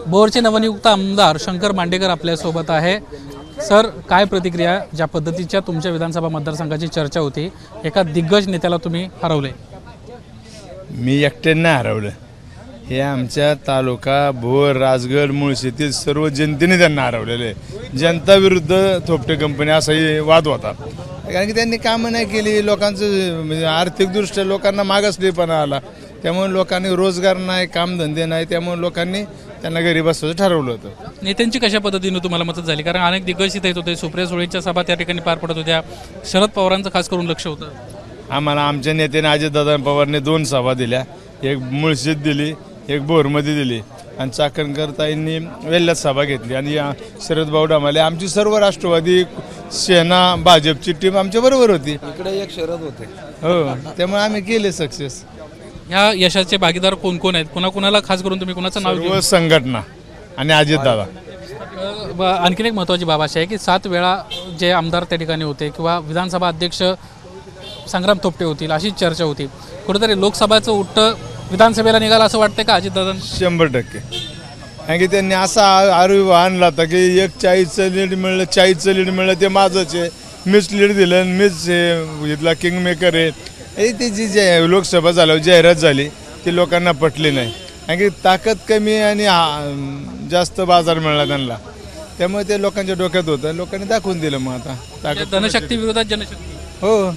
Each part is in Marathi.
भोरचे नवनियुक्त आमदार शंकर मांडेकर आपल्यासोबत आहे। सर, काय प्रतिक्रिया? ज्या पद्धतीच्या तुमच्या विधानसभा मतदारसंघाची चर्चा होती, एका दिग्गज नेत्याला तुम्ही हरवले। मी एकट्याने हरवलं, हे आमच्या तालुका भोर राजगड मुळशीतील सर्व जनतेने त्यांना हरवलेले। जनता विरुद्ध थोपटे कंपनी असाही वाद होता, कारण की त्यांनी कामं नाही केली, लोकांचं म्हणजे आर्थिकदृष्ट्या लोकांना मागासलेपणा आला, त्यामुळे लोकांनी रोजगार नाही, कामधंदे नाही, त्यामुळे लोकांनी त्यांना घरी बसवायचं ठरवलं होतं। नेत्यांची कशा पद्धतीने तुम्हाला मदत झाली? कारण अनेक दिग्गज इथे येत होते, सुप्रिया सुळेंच्या सभा त्या ठिकाणी पार पडत होत्या, शरद पवारांचं खास करून लक्ष होतं। आम्हाला आमच्या नेत्याने अजितदादा पवारने 2 सभा दिल्या, एक मुळशीत दिली, एक भोरमध्ये दिली, आणि चाकणकर ताईंनी वेल्ह्यात सभा घेतली, आणि शरद भाऊ डामाले आमची सर्व राष्ट्रवादी सेना भाजपची टीम आमच्या बरोबर होती, इकडे एक शरद होते। हो, त्यामुळे आम्ही केले सक्सेस। ह्या यशाचे भागीदार कोण कोण आहेत? कुणाला खास करून तुम्ही कुणाचं नाव सर्व संघटना आणि अजितदादा। आणखीन एक महत्त्वाची बाब अशी आहे की 7 वेळा जे आमदार त्या ठिकाणी होते किंवा विधानसभा अध्यक्ष संग्राम थोपटे होतील अशी चर्चा होती, कुठेतरी लोकसभाचं उठ्ठ विधानसभेला निघालं असं वाटतं का अजितदादा? 100%, कारण की त्यांनी असा आरोप आणला होता की 40चं लीड मिळलं, 40चं लीड मिळलं ते माझंच आहे, मीच लीड दिलं, मीच इथला किंग मेकर आहे। ती जी लोकसभा झाल्यावर जाहिरात झाली ती लोकांना पटली नाही, कारण की ताकद कमी आणि जास्त बाजार मिळाला त्यांना, त्यामुळे ते लोकांच्या डोक्यात होतं, लोकांनी दाखवून दिलं। मग आता ताकद धनशक्ती विरोधात जनशक्ती, हो,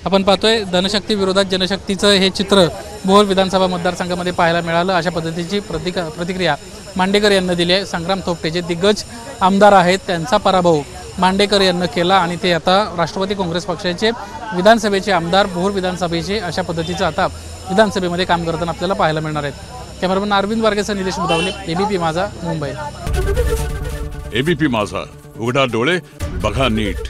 आपण पाहतोय धनशक्ती विरोधात जनशक्तीचं हे चित्र भोर विधानसभा मतदारसंघामध्ये पाहायला मिळालं। अशा पद्धतीची प्रतिक्रिया मांडेकर यांना दिली आहे। संग्राम थोपटे जे दिग्गज आमदार आहेत त्यांचा पराभव मांडेकर यांना केला, आणि ते आता राष्ट्रवादी काँग्रेस पक्षाचे विधानसभेचे आमदार भोर विधानसभेचे अशा पद्धतीचं आता विधानसभेमध्ये काम करताना आपल्याला पाहायला मिळणार आहेत। कॅमेरामन अरविंद वारगेसह निलेश मुदावले, एबीपी माझा, मुंबई। एबीपी माझा, उघडा डोळे बघा नीट।